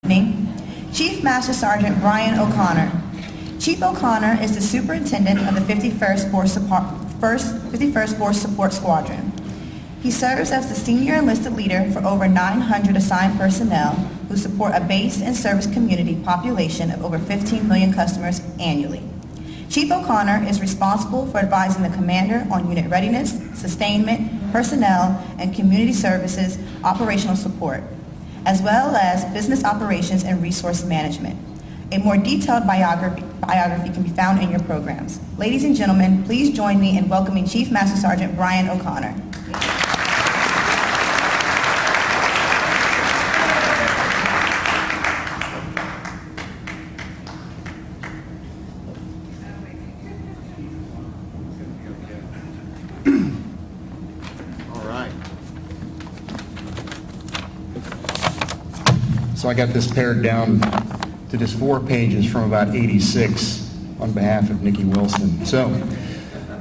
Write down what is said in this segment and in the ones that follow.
Chief Master Sergeant Brian O'Connor. Chief O'Connor is the superintendent of the 51st Force Support Squadron. He serves as the senior enlisted leader for over 900 assigned personnel who support a base and service community population of over 15 million customers annually. Chief O'Connor is responsible for advising the commander on unit readiness, sustainment, personnel, and community services operational support, as well as business operations and resource management. A more detailed biography can be found in your programs. Ladies and gentlemen, please join me in welcoming Chief Master Sergeant Brian O'Connor. So I got this pared down to just 4 pages from about 86 on behalf of Nikki Wilson. So,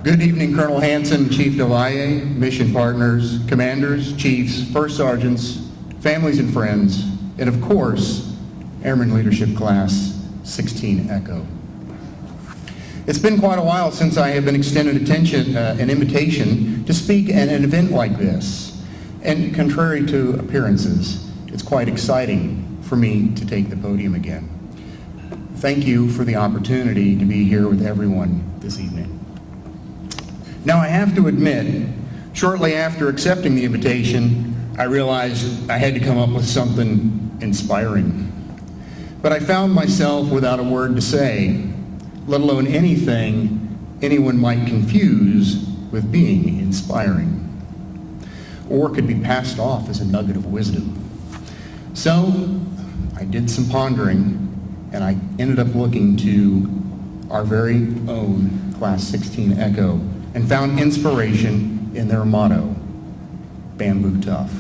good evening, Colonel Hanson, Chief Devalle, mission partners, commanders, chiefs, first sergeants, families and friends, and of course, Airman Leadership Class 16 Echo. It's been quite a while since I have been extended an invitation to speak at an event like this. And contrary to appearances, it's quite exciting for me to take the podium again. Thank you for the opportunity to be here with everyone this evening. Now I have to admit, shortly after accepting the invitation, I realized I had to come up with something inspiring. But I found myself without a word to say, let alone anything anyone might confuse with being inspiring, or could be passed off as a nugget of wisdom. So I did some pondering, and I ended up looking to our very own Class 16 Echo and found inspiration in their motto, Bamboo Tough.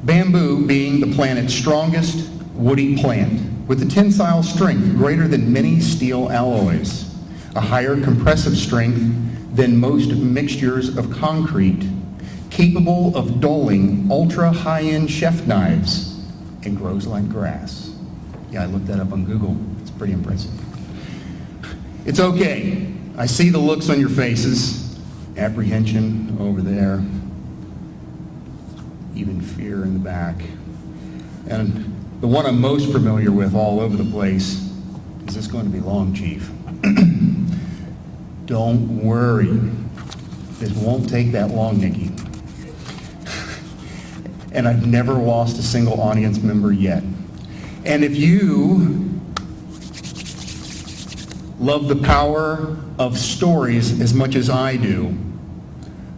Bamboo being the planet's strongest woody plant with a tensile strength greater than many steel alloys, a higher compressive strength than most mixtures of concrete, capable of dulling ultra-high-end chef knives, and grows like grass. Yeah, I looked that up on Google. It's pretty impressive. It's okay. I see the looks on your faces. Apprehension over there. Even fear in the back. And the one I'm most familiar with all over the place is this going to be long, Chief? Don't worry. This won't take that long, Nikki. And I've never lost a single audience member yet. And if you love the power of stories as much as I do,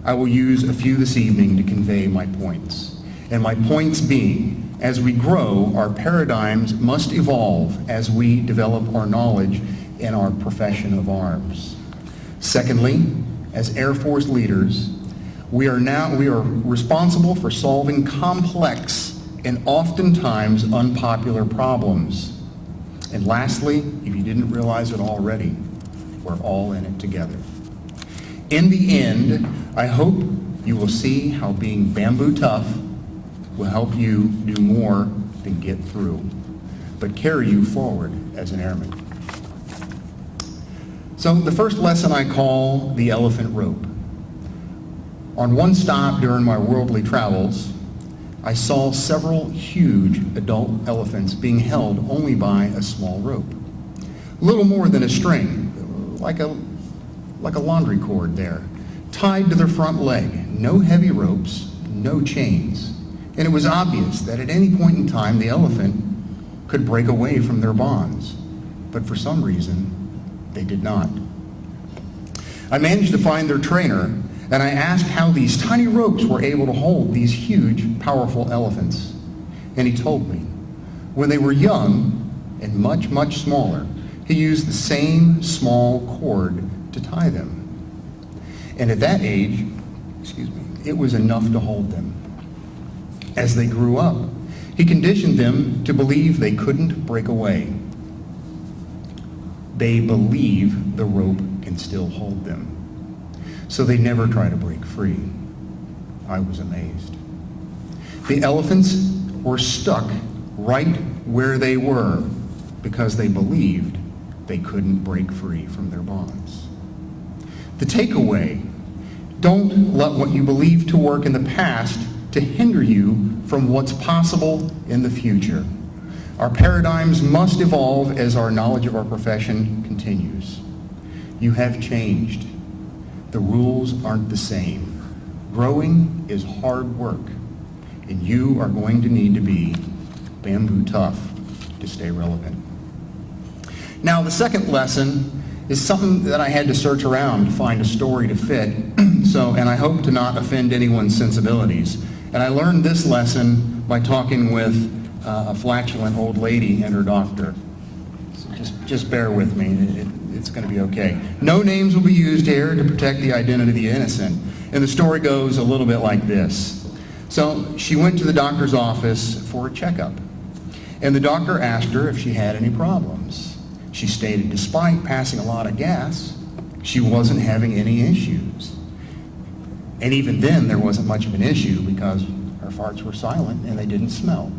I will use a few this evening to convey my points. And my points being, as we grow, our paradigms must evolve as we develop our knowledge in our profession of arms. Secondly, as Air Force leaders, we are responsible for solving complex and oftentimes unpopular problems. And lastly, if you didn't realize it already, we're all in it together. In the end, I hope you will see how being bamboo tough will help you do more than get through, but carry you forward as an airman. So the first lesson I call the elephant rope. On one stop during my worldly travels, I saw several huge adult elephants being held only by a small rope. Little more than a string, like a laundry cord there, tied to their front leg. No heavy ropes, no chains. And it was obvious that at any point in time the elephant could break away from their bonds. But for some reason, they did not. I managed to find their trainer, and I asked how these tiny ropes were able to hold these huge, powerful elephants. And he told me, when they were young and much, much smaller, he used the same small cord to tie them. And at that age, it was enough to hold them. As they grew up, he conditioned them to believe they couldn't break away. They believe the rope can still hold them. So they never try to break free. I was amazed. The elephants were stuck right where they were because they believed they couldn't break free from their bonds. The takeaway: don't let what you believe to work in the past to hinder you from what's possible in the future. Our paradigms must evolve as our knowledge of our profession continues. You have changed. The rules aren't the same. Growing is hard work, and you are going to need to be bamboo tough to stay relevant. Now, the second lesson is something that I had to search around to find a story to fit, and I hope to not offend anyone's sensibilities. And I learned this lesson by talking with a flatulent old lady and her doctor. So just bear with me. It's going to be okay. No names will be used here to protect the identity of the innocent. And the story goes a little bit like this. So she went to the doctor's office for a checkup. And the doctor asked her if she had any problems. She stated despite passing a lot of gas, she wasn't having any issues. And even then, there wasn't much of an issue because her farts were silent and they didn't smell.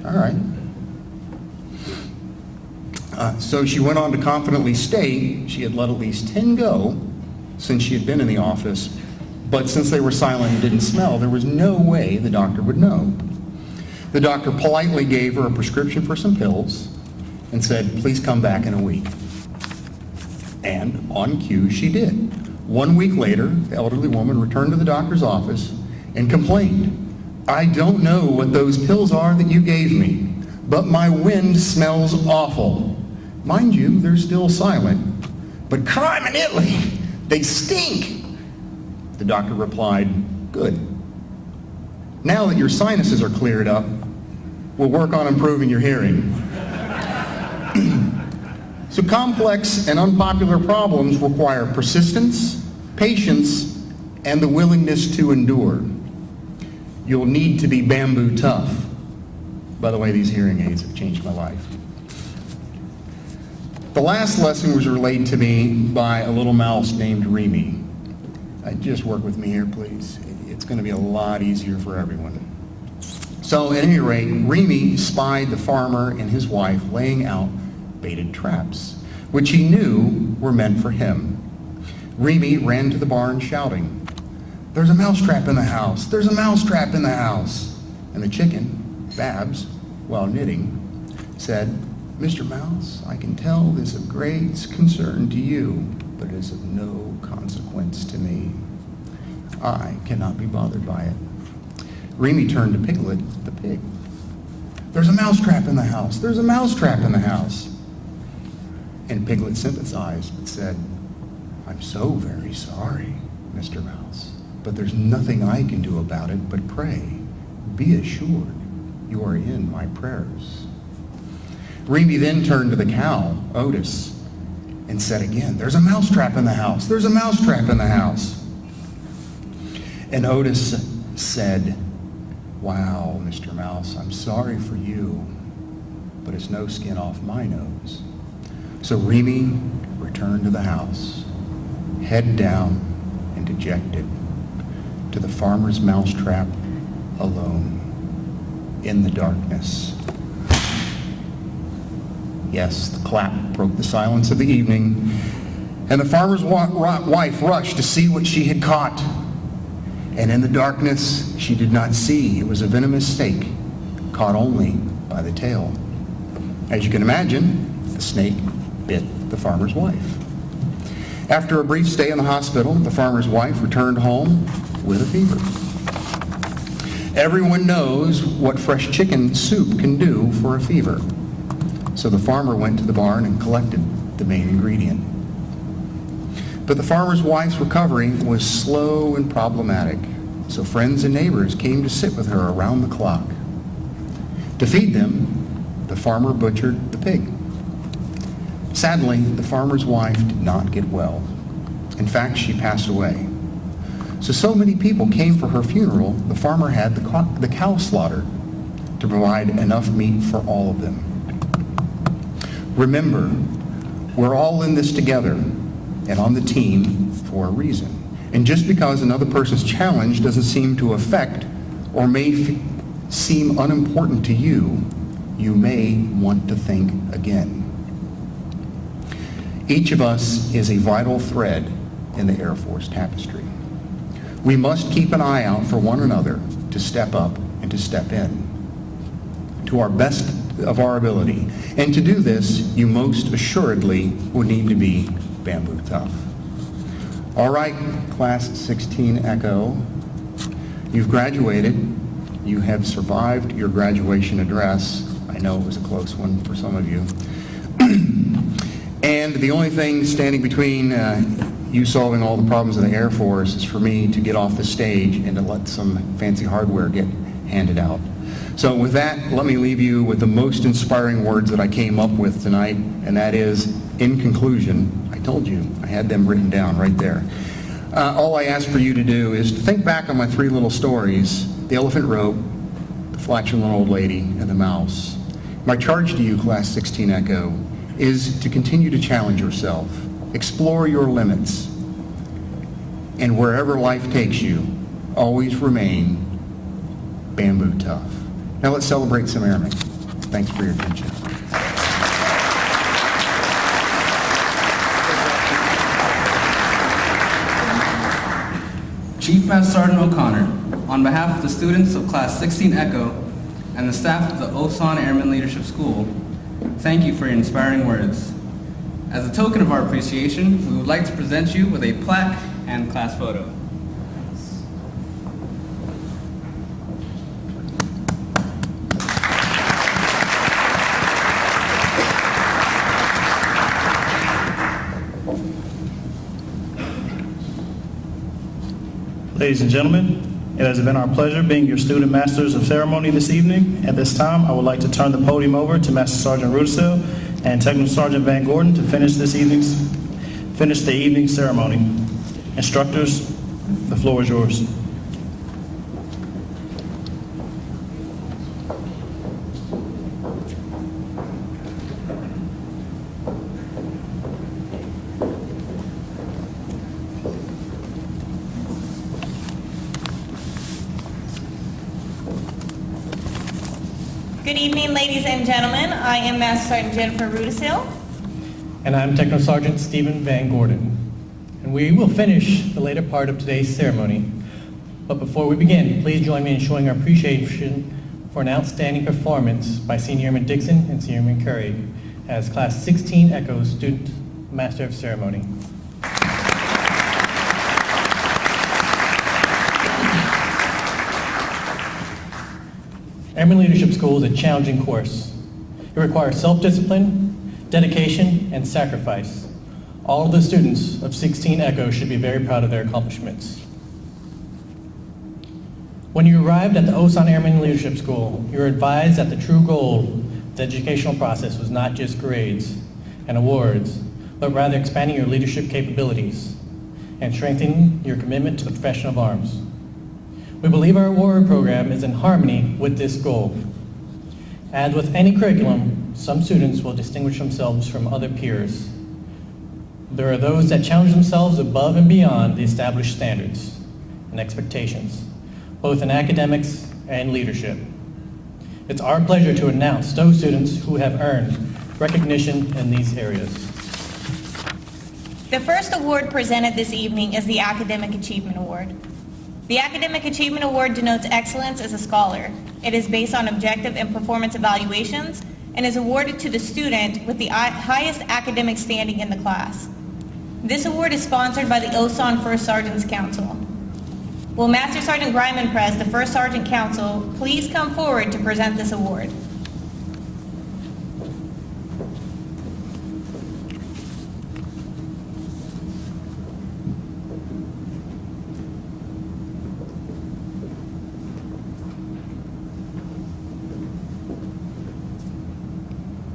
All right. So she went on to confidently state she had let at least 10 go since she had been in the office, but since they were silent and didn't smell, there was no way the doctor would know. The doctor politely gave her a prescription for some pills and said, please come back in a week. And on cue, she did. 1 week later, the elderly woman returned to the doctor's office and complained, I don't know what those pills are that you gave me, but my wind smells awful. Mind you, they're still silent, but crime in Italy, they stink. The doctor replied, good. Now that your sinuses are cleared up, we'll work on improving your hearing. So complex and unpopular problems require persistence, patience, and the willingness to endure. You'll need to be bamboo tough. By the way, these hearing aids have changed my life. The last lesson was relayed to me by a little mouse named Remy. Just work with me here, please. It's going to be a lot easier for everyone. So at any rate, Remy spied the farmer and his wife laying out baited traps, which he knew were meant for him. Remy ran to the barn shouting, there's a mousetrap in the house! There's a mousetrap in the house! And the chicken, Babs, while knitting, said, Mr. Mouse, I can tell this of great concern to you, but it is of no consequence to me. I cannot be bothered by it. Remy turned to Piglet, the pig. There's a mousetrap in the house! There's a mousetrap in the house! And Piglet sympathized, but said, I'm so very sorry, Mr. Mouse, but there's nothing I can do about it but pray. Be assured you are in my prayers. Remy then turned to the cow, Otis, and said again, there's a mousetrap in the house! There's a mousetrap in the house! And Otis said, wow, Mr. Mouse, I'm sorry for you, but it's no skin off my nose. So Remy returned to the house, head down and dejected, to the farmer's mousetrap alone in the darkness. Yes, the clap broke the silence of the evening, and the farmer's wife rushed to see what she had caught. And in the darkness, she did not see it was a venomous snake, caught only by the tail. As you can imagine, the snake bit the farmer's wife. After a brief stay in the hospital, the farmer's wife returned home with a fever. Everyone knows what fresh chicken soup can do for a fever. So the farmer went to the barn and collected the main ingredient. But the farmer's wife's recovery was slow and problematic, so friends and neighbors came to sit with her around the clock. To feed them, the farmer butchered the pig. Sadly, the farmer's wife did not get well. In fact, she passed away. So many people came for her funeral, the farmer had the cow slaughtered to provide enough meat for all of them. Remember, we're all in this together and on the team for a reason. And just because another person's challenge doesn't seem to affect or may seem unimportant to you, you may want to think again. Each of us is a vital thread in the Air Force tapestry. We must keep an eye out for one another to step up and to step in to our best of our ability. And to do this, you most assuredly would need to be bamboo tough. All right, Class 16 Echo, you've graduated. You have survived your graduation address. I know it was a close one for some of you. And the only thing standing between you solving all the problems of the Air Force is for me to get off the stage and to let some fancy hardware get handed out. So with that, let me leave you with the most inspiring words that I came up with tonight, and that is, in conclusion, I told you, I had them written down right there. All I ask for you to do is to think back on my three little stories, the elephant rope, the flatulent old lady, and the mouse. My charge to you, Class 16 Echo, is to continue to challenge yourself, explore your limits, and wherever life takes you, always remain bamboo tough. Now let's celebrate some airmen. Thanks for your attention. Chief Master Sergeant O'Connor, on behalf of the students of Class 16 Echo and the staff of the OSAN Airman Leadership School, thank you for your inspiring words. As a token of our appreciation, we would like to present you with a plaque and class photo. Ladies and gentlemen, it has been our pleasure being your student masters of ceremony this evening. At this time, I would like to turn the podium over to Master Sergeant Rudisil and Technical Sergeant Van Gordon to finish the evening ceremony. Instructors, the floor is yours. Good evening, ladies and gentlemen. I am Master Sergeant Jennifer Rudisil. And I'm Technical Sergeant Stephen Van Gordon. And we will finish the later part of today's ceremony. But before we begin, please join me in showing our appreciation for an outstanding performance by Senior Airman Dixon and Senior Airman Curry as Class 16 Echo Student Master of Ceremony. Airman Leadership School is a challenging course. It requires self-discipline, dedication, and sacrifice. All of the students of 16 Echo should be very proud of their accomplishments. When you arrived at the OSAN Airman Leadership School, you were advised that the true goal of the educational process was not just grades and awards, but rather expanding your leadership capabilities and strengthening your commitment to the profession of arms. We believe our award program is in harmony with this goal. As with any curriculum, some students will distinguish themselves from other peers. There are those that challenge themselves above and beyond the established standards and expectations, both in academics and leadership. It's our pleasure to announce those students who have earned recognition in these areas. The first award presented this evening is the Academic Achievement Award. The Academic Achievement Award denotes excellence as a scholar. It is based on objective and performance evaluations and is awarded to the student with the highest academic standing in the class. This award is sponsored by the OSAN First Sergeants Council. Will Master Sergeant Greiman Press, the First Sergeant Council, please come forward to present this award?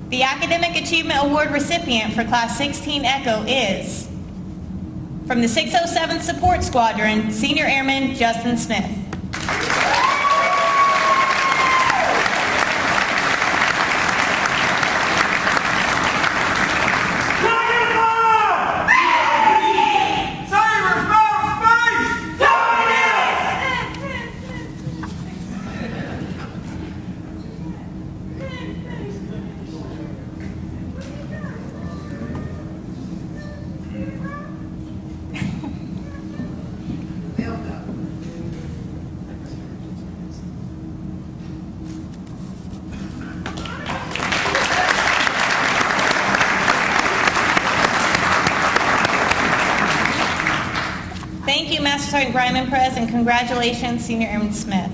The Academic Achievement Award recipient for Class 16 Echo is, from the 607th Support Squadron, Senior Airman Justin Smith. Sergeant Bryman Perez, and congratulations, Senior Airman Smith.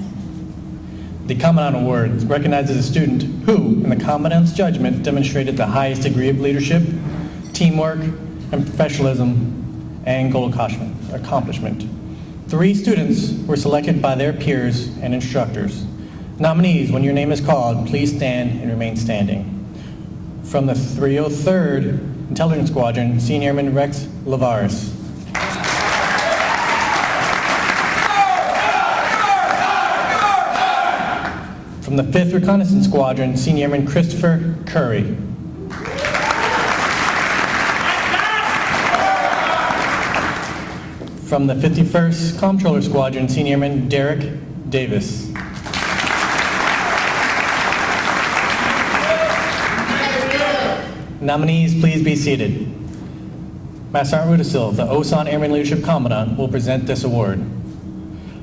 The Commandant Award recognizes a student who, in the Commandant's judgment, demonstrated the highest degree of leadership, teamwork, and professionalism, and goal accomplishment. 3 students were selected by their peers and instructors. Nominees, when your name is called, please stand and remain standing. From the 303rd Intelligence Squadron, Senior Airman Rex Lavares. From the 5th Reconnaissance Squadron, Senior Airman Christopher Curry. From the 51st Comptroller Squadron, Senior Airman Derek Davis. Nominees, please be seated. Master Sergeant Rudisil, the OSAN Airman Leadership Commandant, will present this award.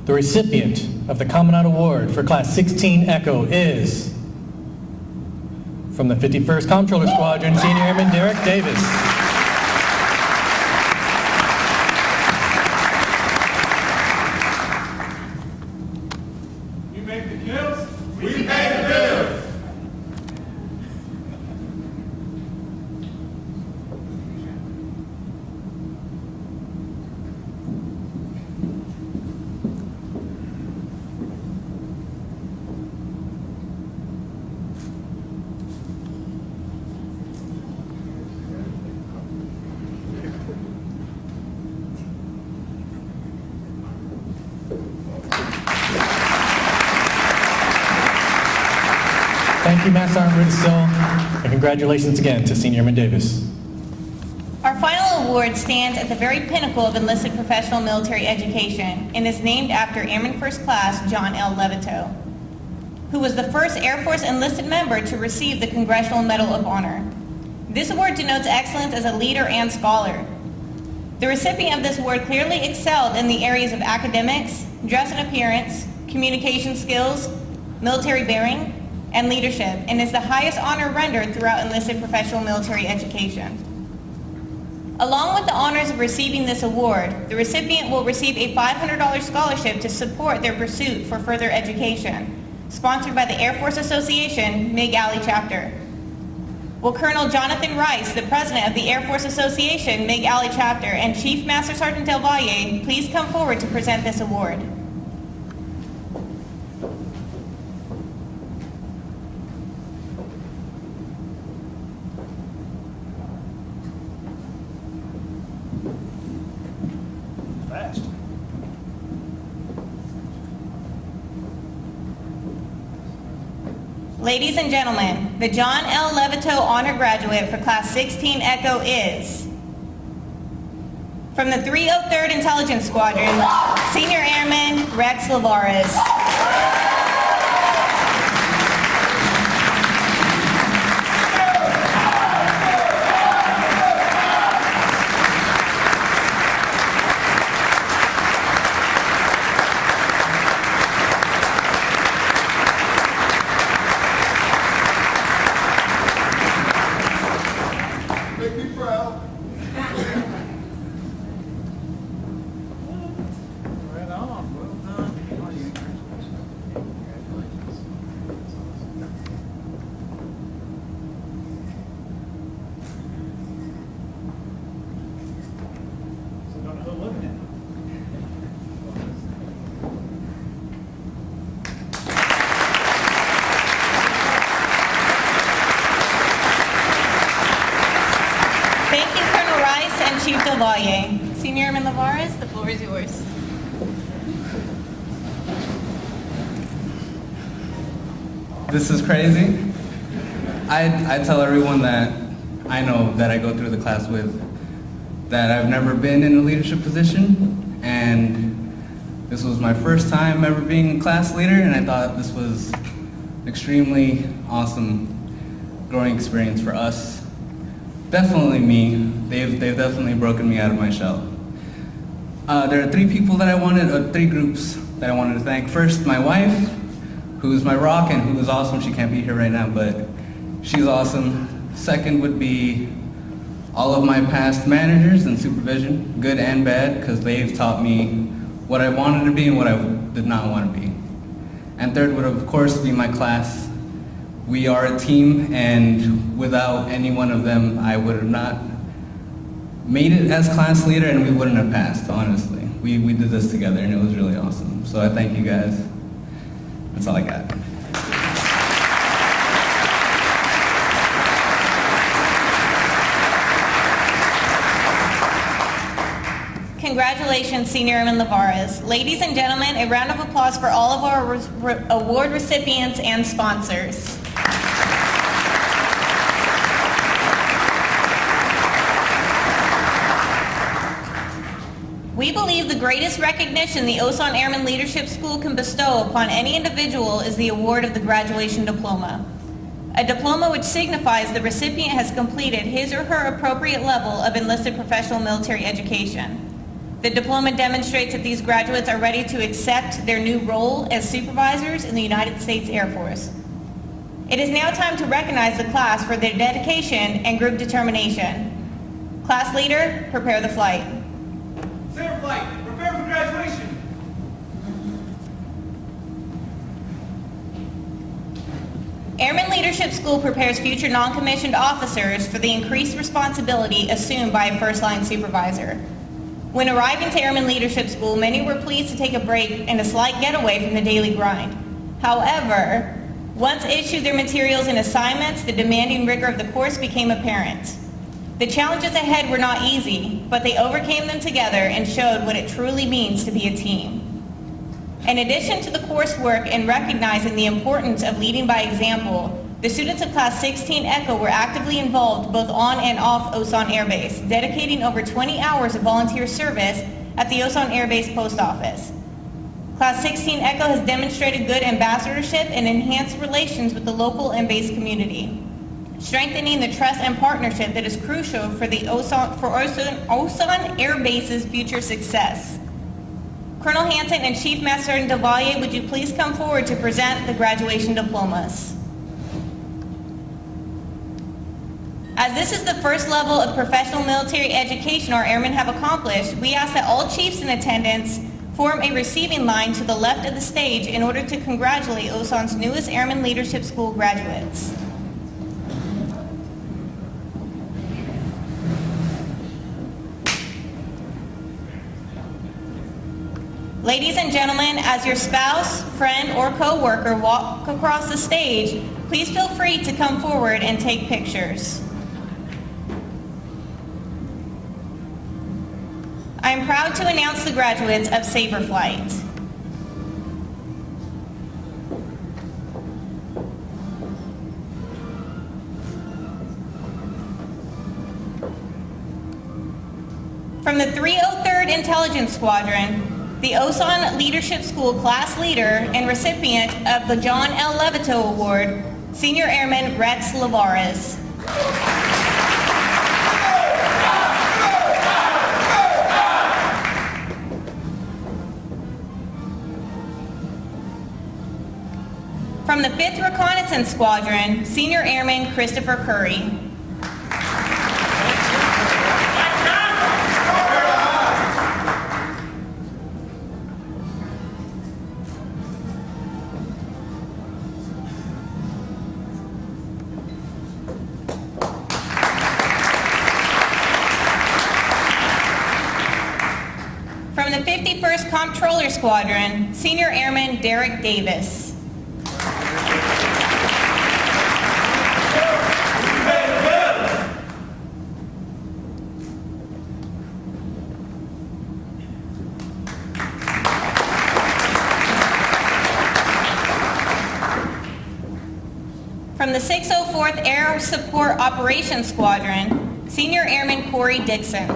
The recipient of the Commandant Award for Class 16 Echo is, from the 51st Comptroller Squadron, Senior Airman Derek Davis. You make the kills, we pay the bills. Thank you, Master Sergeant Rudisil, and congratulations again to Senior Airman Davis. Our final award stands at the very pinnacle of enlisted professional military education and is named after Airman First Class John L. Levito, who was the first Air Force enlisted member to receive the Congressional Medal of Honor. This award denotes excellence as a leader and scholar. The recipient of this award clearly excelled in the areas of academics, dress and appearance, communication skills, military bearing, and leadership, and is the highest honor rendered throughout enlisted professional military education. Along with the honors of receiving this award, the recipient will receive a $500 scholarship to support their pursuit for further education, sponsored by the Air Force Association Mig Alley Chapter. Will Colonel Jonathan Rice, the President of the Air Force Association Mig Alley Chapter, and Chief Master Sergeant Del Valle please come forward to present this award? Fast. Ladies and gentlemen, the John L. Levito Honor Graduate for Class 16 Echo is, from the 303rd Intelligence Squadron, Senior Airman Rex Lavares. Make me proud. Right on, well done. Thank you, Colonel Rice and Chief Del Valle. Senior Airman Lavares, the floor is yours. This is crazy. I tell everyone that I know that I go through the class with that I've never been in a leadership position, and this was my first time ever being a class leader, and I thought this was an extremely awesome growing experience for us. Definitely me. They've definitely broken me out of my shell. There are 3 people that I wanted, 3 groups that I wanted to thank. First, my wife, who's my rock and who is awesome. She can't be here right now, but she's awesome. Second would be all of my past managers and supervision, good and bad, because they've taught me what I wanted to be and what I did not want to be. And third would, of course, be my class. We are a team, and without any one of them, I would have not made it as class leader, and we wouldn't have passed, honestly. We did this together, and it was really awesome. So I thank you guys. That's all I got. Congratulations, Senior Airman Lavares. Ladies and gentlemen, a round of applause for all of our award recipients and sponsors. We believe the greatest recognition the Osan Airman Leadership School can bestow upon any individual is the award of the graduation diploma. A diploma which signifies the recipient has completed his or her appropriate level of enlisted professional military education. The diploma demonstrates that these graduates are ready to accept their new role as supervisors in the United States Air Force. It is now time to recognize the class for their dedication and group determination. Class leader, prepare the flight. Center flight, prepare for graduation. Airman Leadership School prepares future non-commissioned officers for the increased responsibility assumed by a first-line supervisor. When arriving to Airman Leadership School, many were pleased to take a break and a slight getaway from the daily grind. However, once issued their materials and assignments, the demanding rigor of the course became apparent. The challenges ahead were not easy, but they overcame them together and showed what it truly means to be a team. In addition to the coursework and recognizing the importance of leading by example, the students of Class 16 ECHO were actively involved both on and off Osan Air Base, dedicating over 20 hours of volunteer service at the Osan Air Base Post Office. Class 16 ECHO has demonstrated good ambassadorship and enhanced relations with the local and base community, strengthening the trust and partnership that is crucial for the Osan Air Base's future success. Colonel Hansen and Chief Master Sergeant Devalle, would you please come forward to present the graduation diplomas? As this is the first level of professional military education our airmen have accomplished, we ask that all chiefs in attendance form a receiving line to the left of the stage in order to congratulate Osan's newest Airman Leadership School graduates. Ladies and gentlemen, as your spouse, friend, or co-worker walk across the stage, please feel free to come forward and take pictures. I am proud to announce the graduates of Sabre Flight. From the 303rd Intelligence Squadron, the Osan Leadership School class leader and recipient of the John L. Levito Award, Senior Airman Rex Lavares. From the 5th Reconnaissance Squadron, Senior Airman Christopher Curry. From the 51st Comptroller Squadron, Senior Airman Derek Davis. From the 604th Air Support Operations Squadron, Senior Airman Corey Dixon.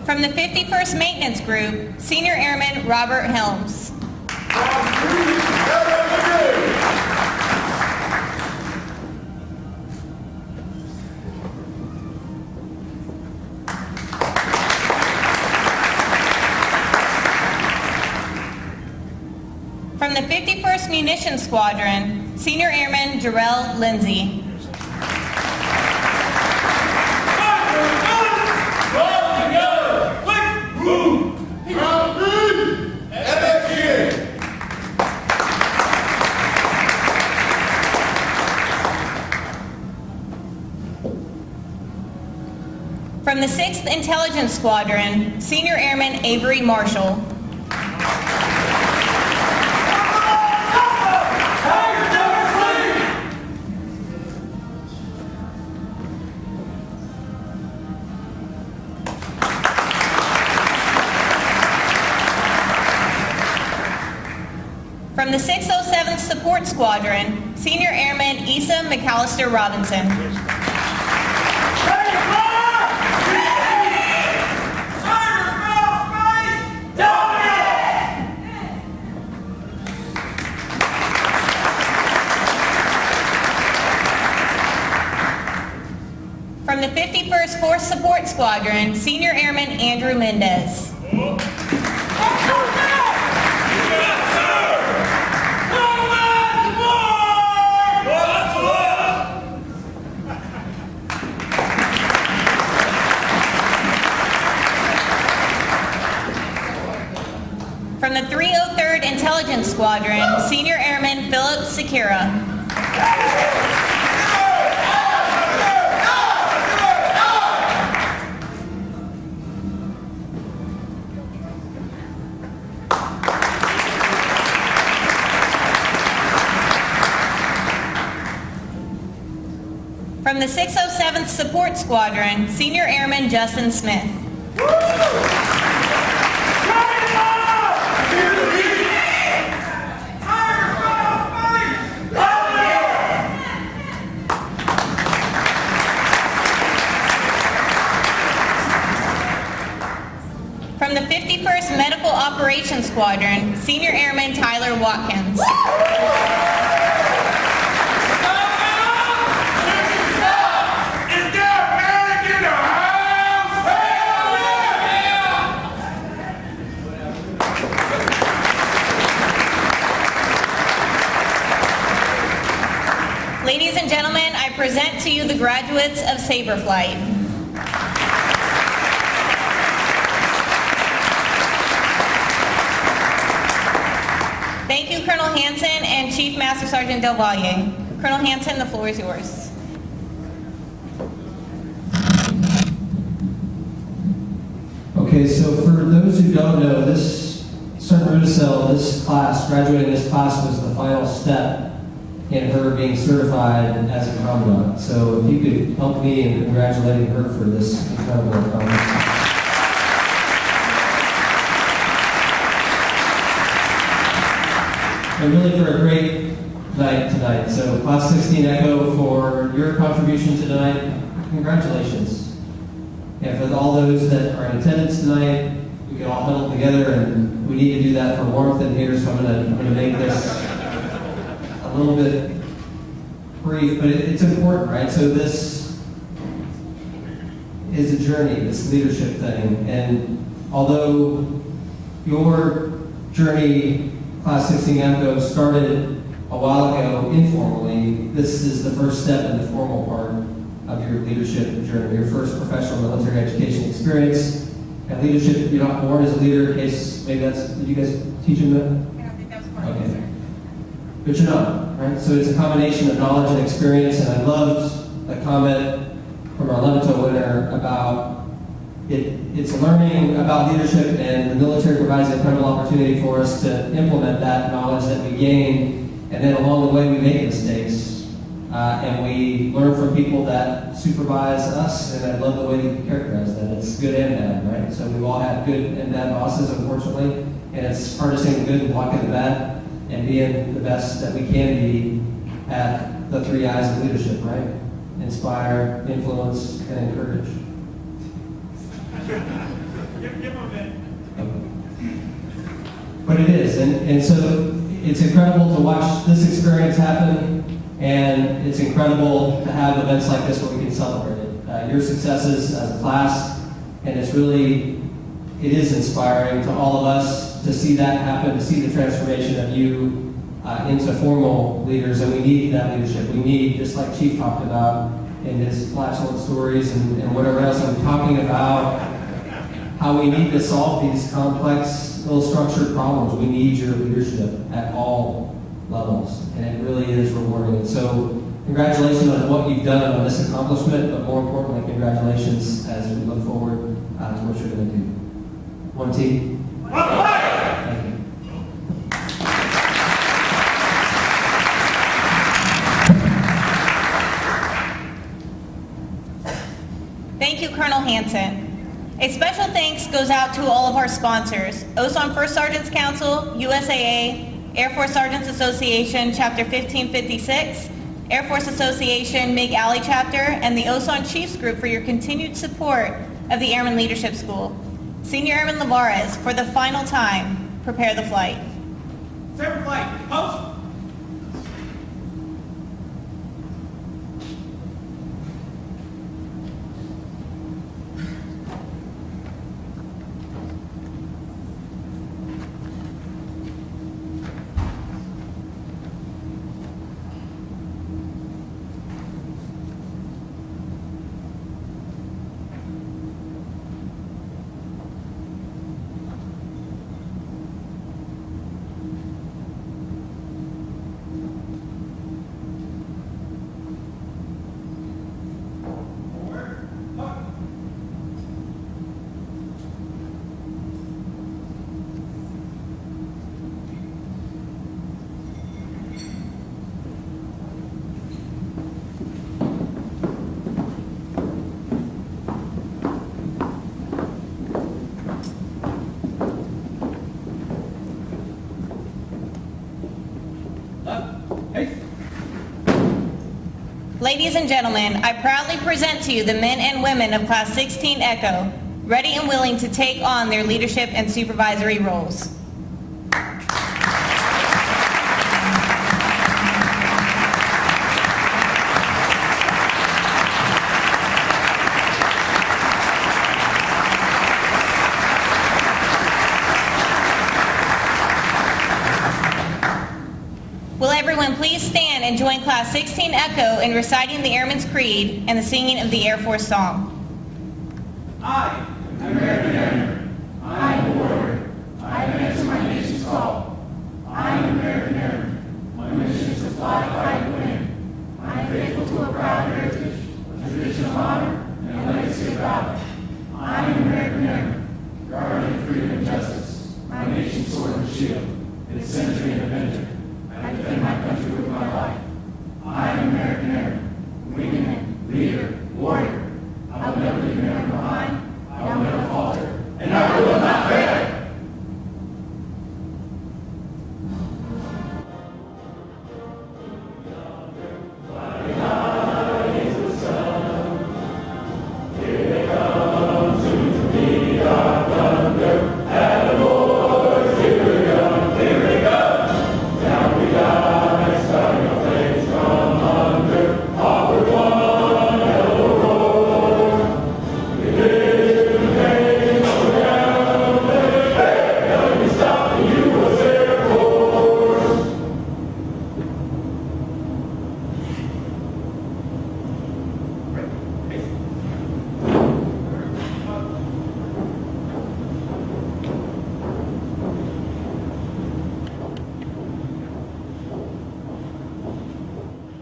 From the 51st Maintenance Group, Senior Airman Robert Helms. Mission Squadron, Senior Airman Jarrell Lindsay. From the 6th Intelligence Squadron, Senior Airman Avery Marshall. From the 607th Support Squadron, Senior Airman Issa McAllister Robinson. From the 51st Force Support Squadron, Senior Airman Andrew Mendez. From the 303rd Intelligence Squadron, Senior Airman Philip Sekira. From the 607th Support Squadron, Senior Airman Justin Smith. From the 51st Medical Operations Squadron, Senior Airman Tyler Watkins. Ladies and gentlemen, I present to you the graduates of Saberflight. Thank you, Colonel Hanson and Chief Master Sergeant Del Valle. Colonel Hanson, the floor is yours. Okay, so for those who don't know, Sergeant Rudisell, graduating this class was the final step in her being certified as a commandant. So if you could help me in congratulating her for this incredible accomplishment. And really for a great night tonight. So Class 16 Echo, for your contribution tonight, congratulations. And for all those that are in attendance tonight, we can all huddle together, and we need to do that for warmth in here, so I'm gonna make this a little bit brief, but it's important, right? So this is a journey, this leadership thing, and although your journey, Class 16 Echo, started a while ago informally, this is the first step in the formal part of your leadership journey, your first professional military education experience. And leadership, you're not born as a leader, in case maybe did you guys teach him that? I don't think that was part of Okay. it. But you're not, right? So it's a combination of knowledge and experience, and I loved the comment from our Levanto winner about it's learning about leadership, and the military provides an incredible opportunity for us to implement that knowledge that we gain, and then along the way we make mistakes, and we learn from people that supervise us, and I love the way you characterize that. It's good and bad, right? So we've all had good and bad bosses, unfortunately, and it's harnessing the good and blocking the bad, and being the best that we can be at the 3 I's of leadership, right? Inspire, influence, and encourage. But it is, and so it's incredible to watch this experience happen, and it's incredible to have events like this where we can celebrate it. Your successes as a class, and it is inspiring to all of us to see that happen, to see the transformation of you into formal leaders, and we need that leadership. We need, just like Chief talked about in his flashlight stories and whatever else, I'm talking about how we need to solve these complex, little structured problems. We need your leadership at all levels, and it really is rewarding. And so congratulations on what you've done on this accomplishment, but more importantly, congratulations as we look forward to what you're going to do. One team. Thank you. Thank you, Colonel Hanson. A special thanks goes out to all of our sponsors: OSAN First Sergeants Council, USAA, Air Force Sergeants Association, Chapter 1556, Air Force Association, MIG Alley Chapter, and the OSAN Chiefs Group for your continued support of the Airman Leadership School. Senior Airman Lavarez, for the final time, prepare the flight. Saber flight, post. Ladies and gentlemen, I proudly present to you the men and women of Class 16 Echo, ready and willing to take on their leadership and supervisory roles. Will everyone please stand and join Class 16 Echo in reciting the Airman's Creed and the singing of the Air Force song. I, American Airman. I am a warrior. I have answered my nation's call. I am an American Airman. My mission is to fly, fight, and win. I am faithful to a proud heritage, a tradition of honor, and a legacy of valor. I am an American Airman, guardian of freedom and justice, my nation's sword and shield, its sentry and avenger. I defend my country with my life. I am an American Airman, wingman, leader, warrior. I will never leave anyone behind. I will never falter, and I will not fail.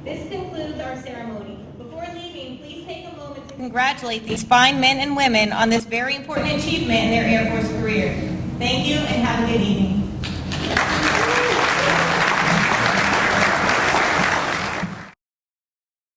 This concludes our ceremony. Before leaving, please take a moment to congratulate these fine men and women on this very important achievement in their Air Force career. Thank you and have a good evening.